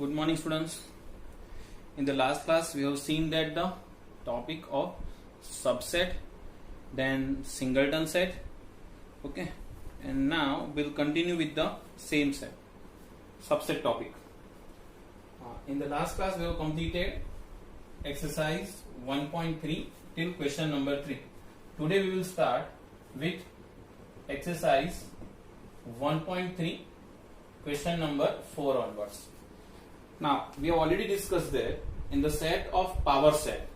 Good morning, students. In the last class, we have seen that the topic of subset, then singleton set, okay, and now we'll continue with the same set, subset topic. In the last class, we have completed exercise 1.3 till question number 3. Today, we will start with exercise 1.3, question number 4 onwards. Now, we have already discussed that in the set of power set,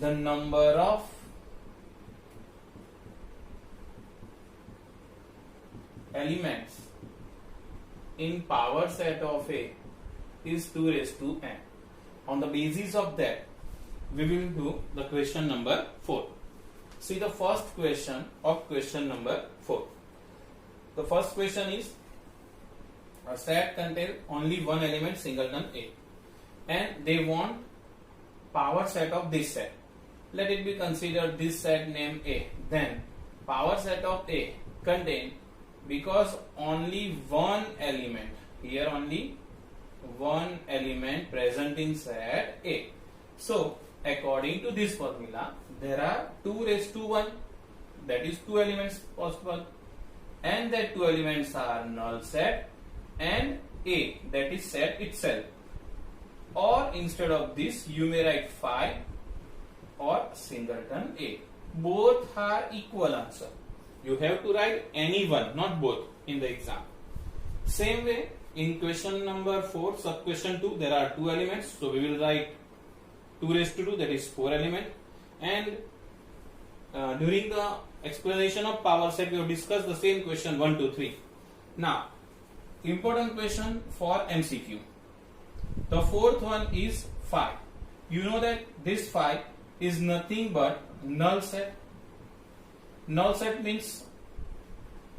the number of elements in power set of A is 2 raised to n. On the basis of that, we will do the question number 4. See the first question of question number 4. The first question is, a set contains only one element singleton A, and they want power set of this set. Let it be considered this set named A. Then power set of A contain, because only one element, here only one element present in set A. So according to this formula, there are 2 raised to 1, that is 2 elements possible, and that 2 elements are null set and A, that is set itself. Or instead of this, you may write phi or singleton A. Both are equal answer. You have to write any one, not both, in the exam. Same way, in question number 4, sub question 2, there are 2 elements, so we will write 2 raised to 2, that is 4 element. And during the explanation of power set, we have discussed the same question 1, 2, 3. Now, important question for MCQ. The fourth one is phi. You know that this phi is nothing but null set. Null set means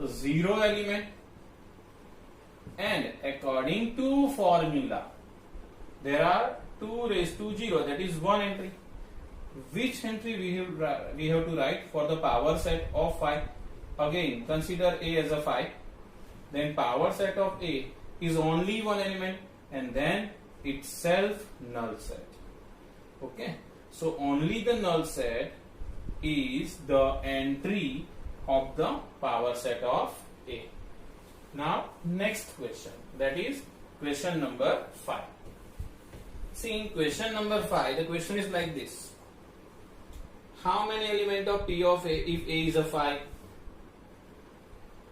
0 element, and according to formula, there are 2 raised to 0, that is 1 entry. Which entry we have to write for the power set of phi? Again, consider A as a phi. Then power set of A is only one element, and then itself null set. Okay, so only the null set is the entry of the power set of A. Now next question, that is question number 5. See, in question number 5, the question is like this: how many elements of P of A if A is a phi?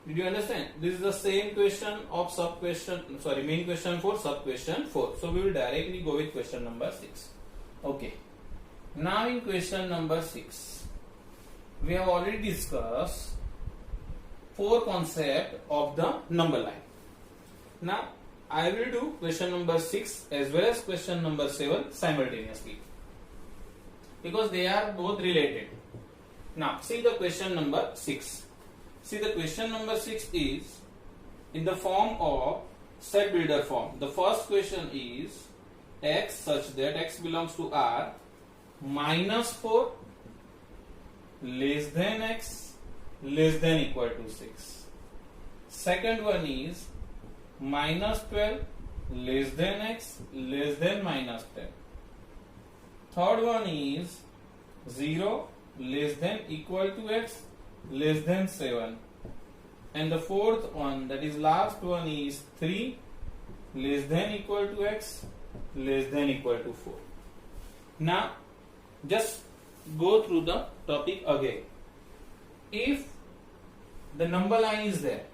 Did you understand? This is the same question of main question for sub question 4. So we will directly go with question number 6. Okay. Now in question number 6, we have already discussed 4 concepts of the number line. Now I will do question number 6 as well as question number 7 simultaneously, because they are both related. Now see the question number 6. See, the question number 6 is in the form of set builder form. The first question is x such that x belongs to R minus 4 less than x less than equal to 6. Second one is minus 12 less than x less than minus 10. Third one is 0 less than equal to x less than 7, and the fourth one, that is last one, is 3 less than equal to x less than equal to 4. Now just go through the topic again. If the number line is there,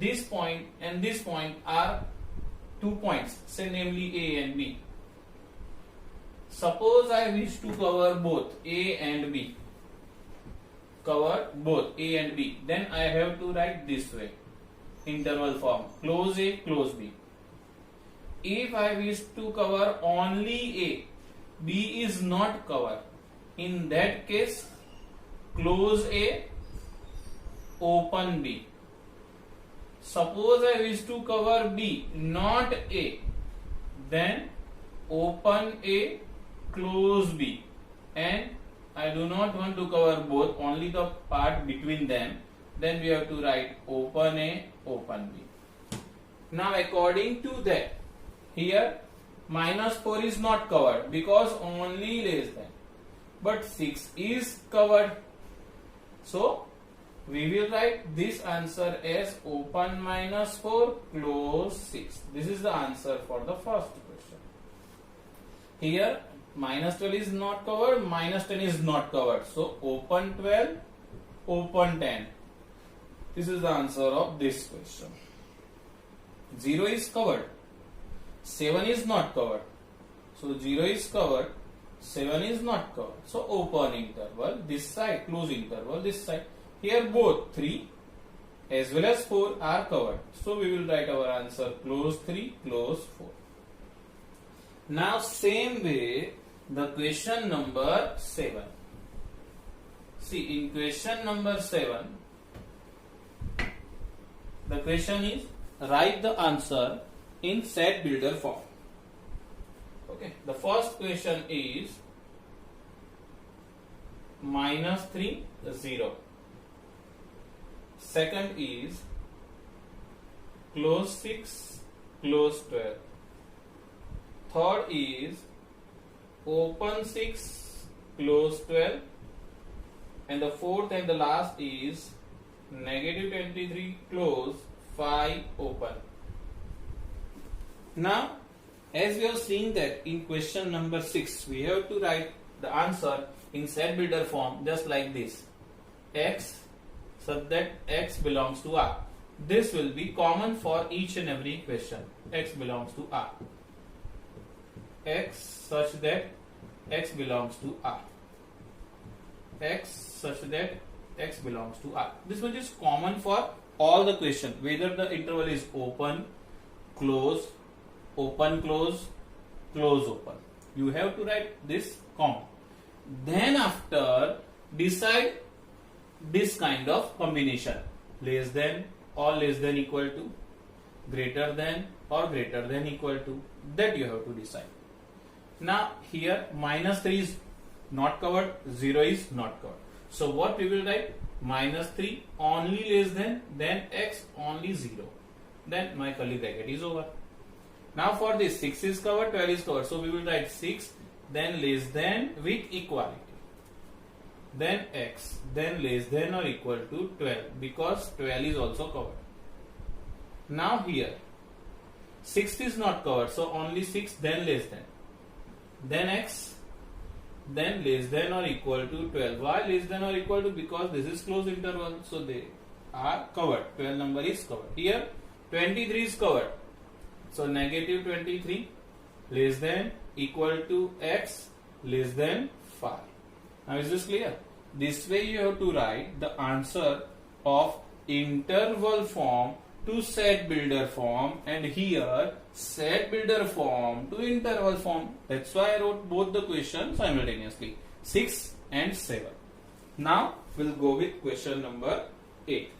this point and this point are 2 points, say namely A and B. Suppose I wish to cover both A and B, cover both A and B, then I have to write this way, interval form, close A, close B. If I wish to cover only A, B is not covered, in that case close A, open B. Suppose I wish to cover B, not A, then open A, close B, and I do not want to cover both, only the part between them, then we have to write open A, open B. Now according to that, Here minus 4 is not covered because only less than, but 6 is covered. So we will write this answer as open minus 4 close 6. This is the answer for the first question. Here minus 12 is not covered, minus 10 is not covered. So open 12, open 10. This is the answer of this question. 0 is covered, 7 is not covered. So 0 is covered, 7 is not covered. So open interval this side, close interval this side. Here both 3 as well as 4 are covered. So we will write our answer close 3, close 4. Now same way the question number 7. See, in question number 7, the question is write the answer in set builder form. Okay, the first question is minus 3, 0. Second is close 6, close 12. Third is open 6, close 12. And the fourth and the last is negative 23, close 5, open. Now, as we have seen that in question number 6, we have to write the answer in set builder form just like this. X such that X belongs to R. This will be common for each and every question. X belongs to R. X such that X belongs to R. X such that X belongs to R. This one is common for all the question, whether the interval is open, close, open, close, close, open. You have to write this common. Then after decide this kind of combination, less than or less than equal to, greater than or greater than equal to, that you have to decide. Now here minus 3 is not covered, 0 is not covered. So what we will write? Minus 3 only less than, then X only 0. Then my curly bracket is over. Now for this 6 is covered, 12 is covered. So we will write 6, then less than with equality. Then X, then less than or equal to 12 because 12 is also covered. Now here 6 is not covered, so only 6, then less than. Then X, then less than or equal to 12. Why less than or equal to? Because this is closed interval, so they are covered. 12 number is covered. Here 23 is covered, so negative 23 less than equal to X less than 5. Now is this clear? This way you have to write the answer of interval form to set builder form, and here set builder form to interval form. That's why I wrote both the questions simultaneously, 6 and 7. Now we'll go with question number 8.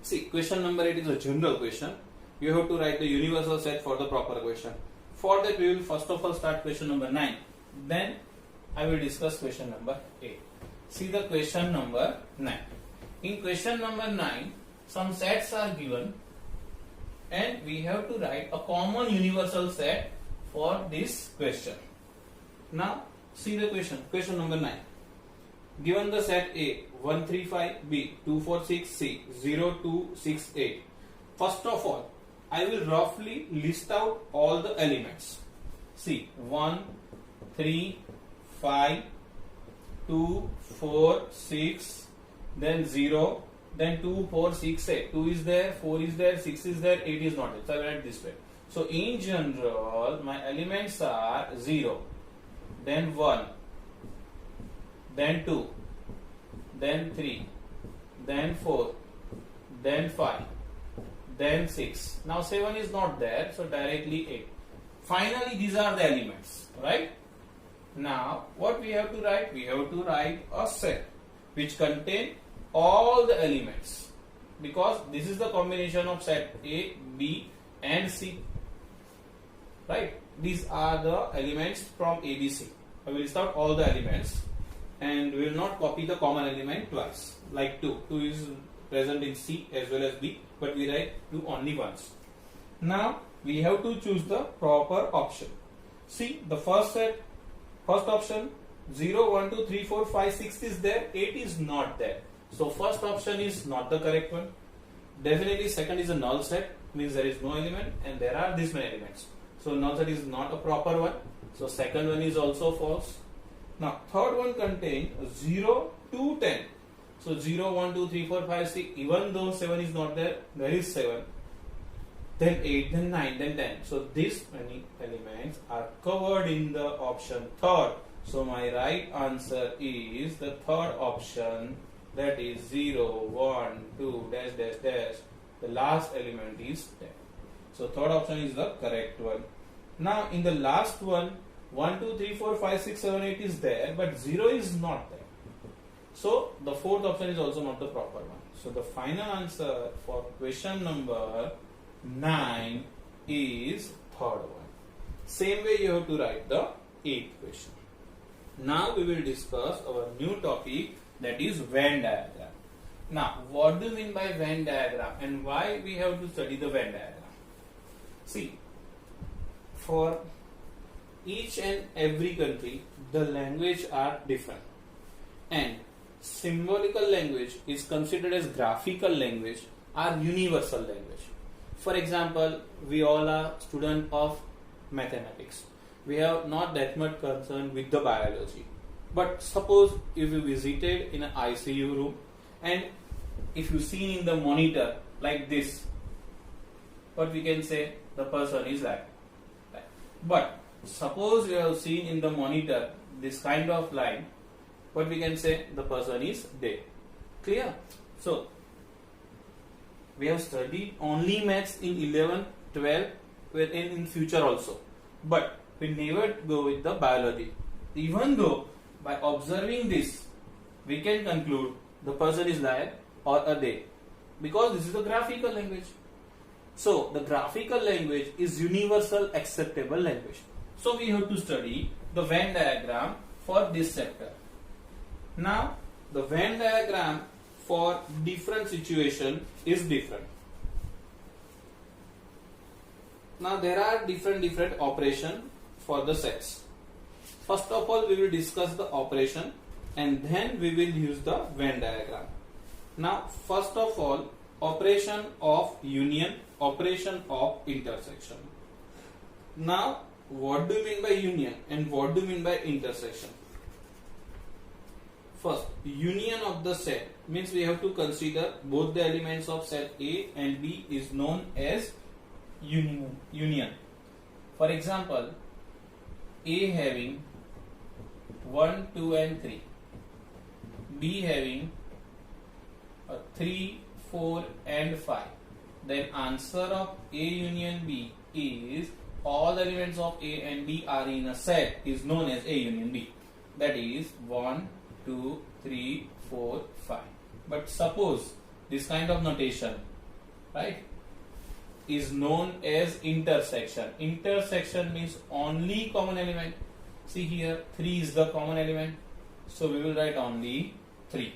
See, question number 8 is a general question. You have to write the universal set for the proper question. For that we will first of all start question number 9. Then I will discuss question number 8. See the question number 9. In question number 9, some sets are given and we have to write a common universal set for this question. Now see the question. Question number 9. Given the set A 135B 246C 0268. First of all, I will roughly list out all the elements. See, 1, 3, 5, 2, 4, 6, then 0, then 2, 4, 6, 8. 2 is there, 4 is there, 6 is there, 8 is not there. So I will write this way. So in general, my elements are 0, then 1, then 2, then 3, then 4, then 5, then 6. Now 7 is not there, so directly 8. Finally, these are the elements, right? Now, what we have to write? We have to write a set which contain all the elements, because this is the combination of set A, B and C, right? These are the elements from A, B, C. I will list out all the elements and we will not copy the common element twice, like 2. 2 is present in C as well as B, but we write 2 only once. Now, we have to choose the proper option. See the first option 0, 1, 2, 3, 4, 5, 6 is there, 8 is not there. So first option is not the correct one. Definitely second is a null set, means there is no element and there are this many elements. So null set is not a proper one. So second one is also false. Now third one contains 0 to 10. So 0, 1, 2, 3, 4, 5, 6, even though 7 is not there, there is 7. Then 8, then 9, then 10. So these many elements are covered in the option third. So my right answer is the third option, that is 0, 1, 2, dash, dash, dash. The last element is 10. So third option is the correct one. Now in the last one, 1, 2, 3, 4, 5, 6, 7, 8 is there, but 0 is not there. So the fourth option is also not the proper one. So the final answer for question number 9 is third one. Same way you have to write the 8th question. Now we will discuss our new topic, that is Venn diagram. Now what do you mean by Venn diagram and why we have to study the Venn diagram? See, for each and every country the language are different, and symbolical language is considered as graphical language or universal language. For example, we all are students of mathematics. We have not that much concern with the biology. But suppose if you visited in an ICU room and if you see in the monitor like this, what we can say, the person is like. But suppose you have seen in the monitor this kind of line, what we can say, the person is dead. Clear? So we have studied only maths in 11, 12, in future also. But we never go with the biology. Even though by observing this, we can conclude the person is alive or a dead. Because this is the graphical language. So the graphical language is universal acceptable language. So we have to study the Venn diagram for this chapter. Now the Venn diagram for different situation is different. Now there are different operation for the sets. First of all we will discuss the operation and then we will use the Venn diagram. Now first of all, operation of union, operation of intersection. Now what do you mean by union and what do you mean by intersection? First, union of the set means we have to consider both the elements of set A and B is known as union. For example, A having 1, 2 and 3, B having 3, 4 and 5. Then answer of A union B is all the elements of A and B are in a set is known as A union B. That is 1, 2, 3, 4, 5. But suppose this kind of notation, right, is known as intersection. Intersection means only common element. See here, 3 is the common element. So we will write only 3.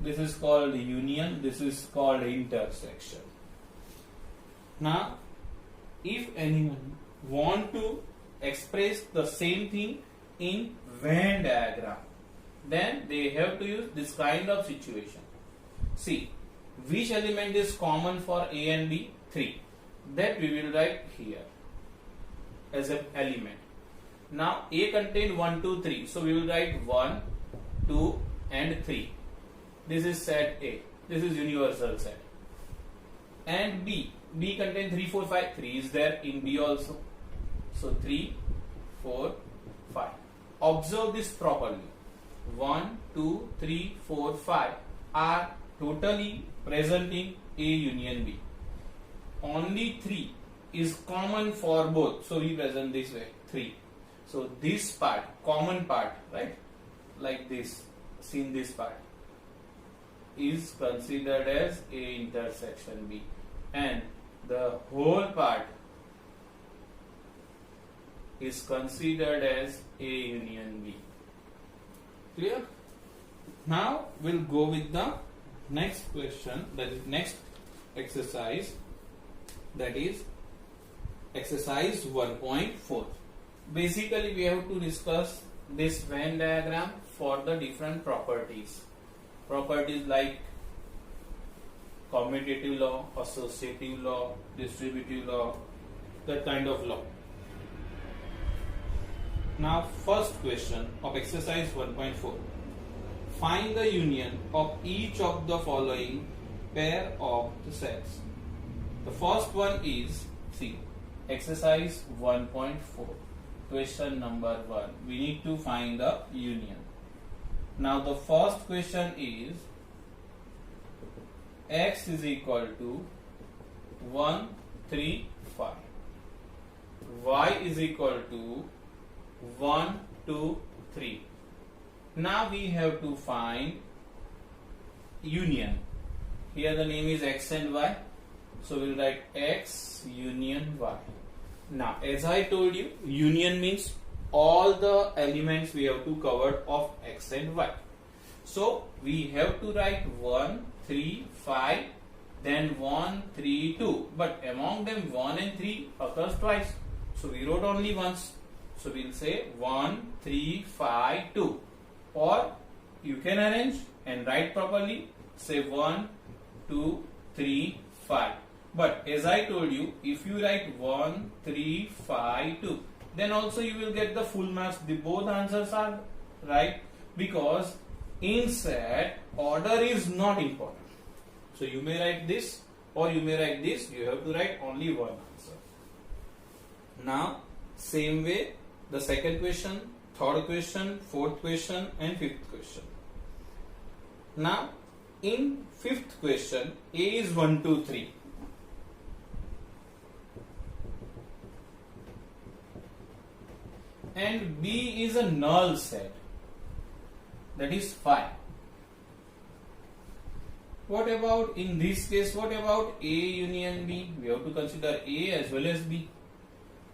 This is called union. This is called intersection. Now, if anyone want to express the same thing in Venn diagram, then they have to use this kind of situation. See, which element is common for A and B? 3. That we will write here as an element. Now A contains 1, 2, 3. So we will write 1, 2 and 3. This is set A. This is universal set. And B contains 3, 4, 5. 3 is there in B also. So 3, 4, 5. Observe this properly. 1, 2, 3, 4, 5 are totally present in A union B. Only 3 is common for both. So we present this way 3. So this part, common part, right? Like this, seen this part, is considered as A intersection B. And the whole part is considered as A union B. Clear? Now we'll go with the next question, that is next exercise, that is exercise 1.4. Basically, we have to discuss this Venn diagram for the different properties. Properties like commutative law, associative law, distributive law, that kind of law. Now, first question of exercise 1.4. Find the union of each of the following pair of the sets. The first one is, see, exercise 1.4. Question number 1. We need to find the union. Now, the first question is x is equal to 1, 3, 5. Y is equal to 1, 2, 3. Now we have to find union. Here the name is x and y. So we'll write x union y. Now, as I told you, union means all the elements we have to cover of x and y. So we have to write 1, 3, 5, then 1, 3, 2. But among them 1 and 3 occurs twice. So we wrote only once. So we'll say 1, 3, 5, 2. Or you can arrange and write properly. Say 1, 2, 3, 5. But as I told you, if you write 1, 3, 5, 2, then also you will get the full marks. The both answers are right, because in set order is not important. So you may write this or you may write this. You have to write only one answer. Now, same way, the second question, third question, fourth question and fifth question. Now, in fifth question, A is 1, 2, 3. And B is a null set, that is 5. What about in this case, what about A union B? We have to consider A as well as B.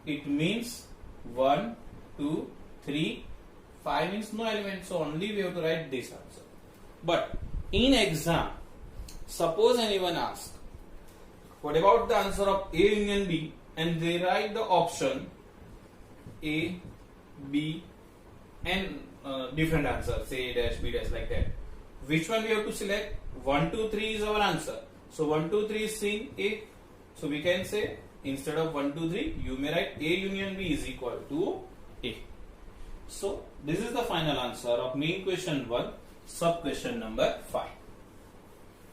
It means 1, 2, 3, 5 means no element, so only we have to write this answer. But in exam, suppose anyone asks, what about the answer of A union B, and they write the option A, B and different answers, say A dash, B dash, like that. Which one we have to select? 1, 2, 3 is our answer. So 1, 2, 3 is saying A. So we can say instead of 1, 2, 3, you may write A union B is equal to A. So this is the final answer of main question 1, sub question number 5.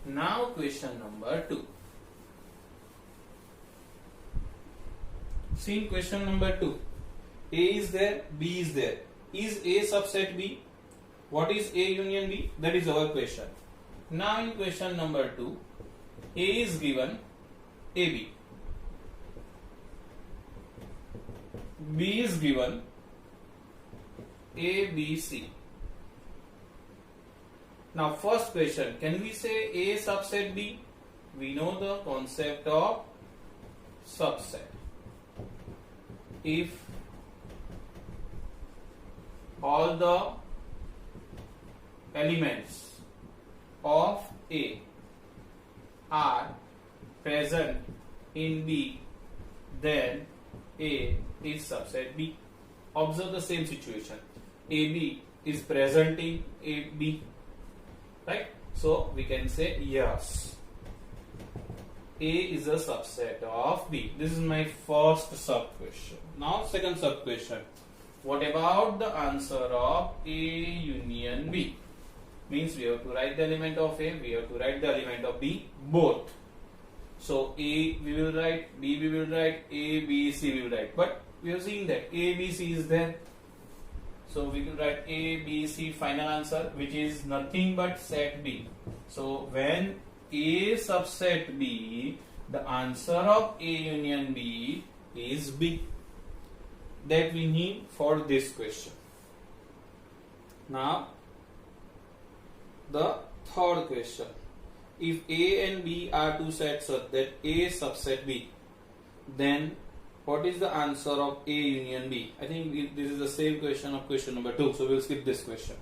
Now question number 2. See in question number 2. A is there, B is there. Is A subset B? What is A union B? That is our question. Now in question number 2, A is given AB. B is given ABC. Now first question, can we say A subset B? We know the concept of subset. If all the elements of A are present in B, then A is subset B. Observe the same situation. AB is present in AB, right? So we can say yes, A is a subset of B. This is my first sub question. Now second sub question. What about the answer of A union B? Means we have to write the element of A, we have to write the element of B, both. So A we will write, B we will write, A, B, C we will write. But we have seen that A, B, C is there. So we will write A, B, C final answer, which is nothing but set B. So when A subset B, the answer of A union B is B. That we need for this question. Now the third question. If A and B are two sets such that A subset B, then what is the answer of A union B? I think this is the same question of question number 2, so we'll skip this question.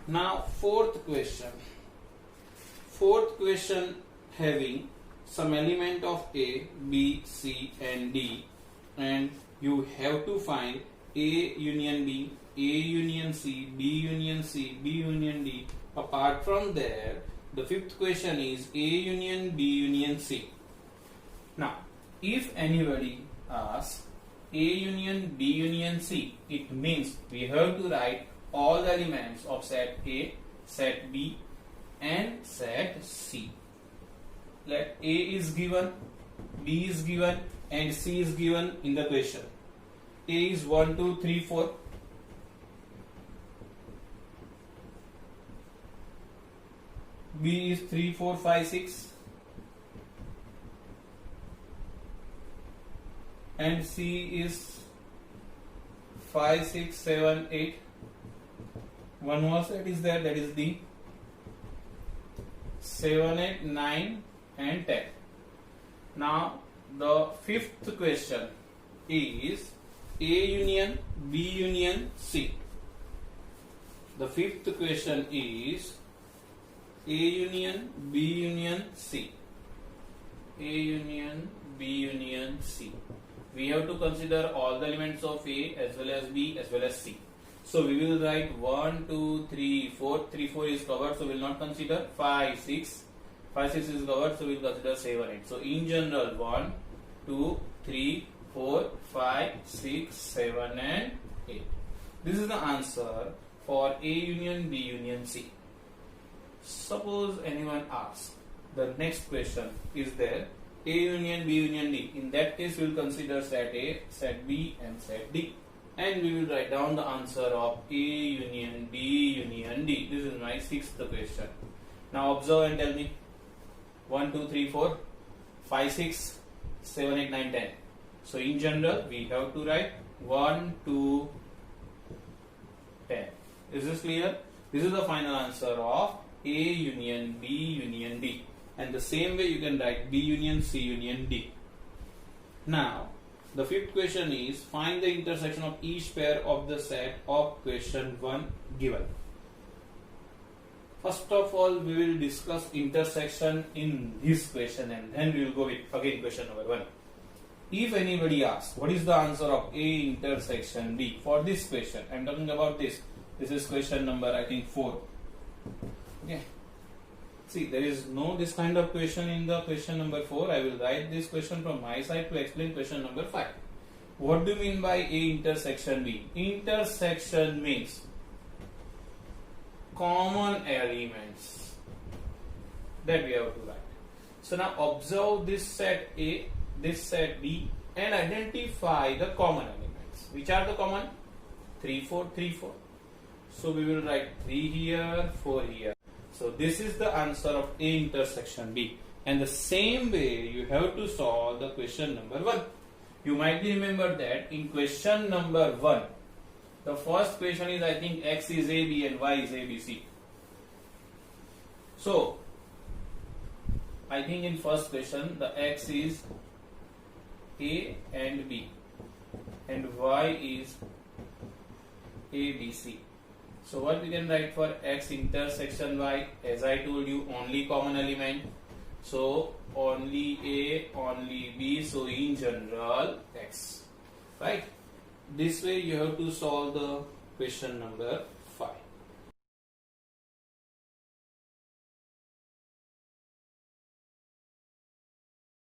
Now fourth question. Fourth question having some element of A, B, C and D and you have to find A union B, A union C, B union C, B union D. Apart from there, the fifth question is A union B union C. Now, if anybody asks A union B union C, it means we have to write all the elements of set A, set B and set C. Let A is given, B is given and C is given in the question. A is 1, 2, 3, 4. B is 3, 4, 5, 6. And C is 5, 6, 7, 8. One more set is there, that is D. 7, 8, 9 and 10. Now the fifth question is A union B union C. The fifth question is A union B union C. A union B union C. We have to consider all the elements of A as well as B as well as C. So we will write 1, 2, 3, 4. 3, 4 is covered, so we will not consider. 5, 6. 5, 6 is covered, so we will consider 7, 8. So in general, 1, 2, 3, 4, 5, 6, 7 and 8. This is the answer for A union B union C. Suppose anyone asks, the next question is there, A union B union D. In that case, we will consider set A, set B and set D. And we will write down the answer of A union B union D. This is my sixth question. Now observe and tell me. 1, 2, 3, 4, 5, 6, 7, 8, 9, 10. So in general, we have to write 1, 2, 10. Is this clear? This is the final answer of A union B union D. And the same way you can write B union C union D. Now, the fifth question is find the intersection of each pair of the set of question 1 given. First of all, we will discuss intersection in this question and then we will go with again question number 1. If anybody asks what is the answer of A intersection B for this question, I am talking about this. This is question number I think 4. Okay. See, there is no this kind of question in the question number 4. I will write this question from my side to explain question number 5. What do you mean by A intersection B? Intersection means common elements that we have to write. So now observe this set A, this set B and identify the common elements. Which are the common? 3, 4, 3, 4. So we will write 3 here, 4 here. So this is the answer of A intersection B. And the same way you have to solve the question number 1. You might remember that in question number 1, the first question is I think X is AB and Y is ABC. So I think in first question the X is A and B and Y is ABC. So what we can write for X intersection Y? As I told you, only common element. So only A, only B. So in general X. Right? This way you have to solve the question number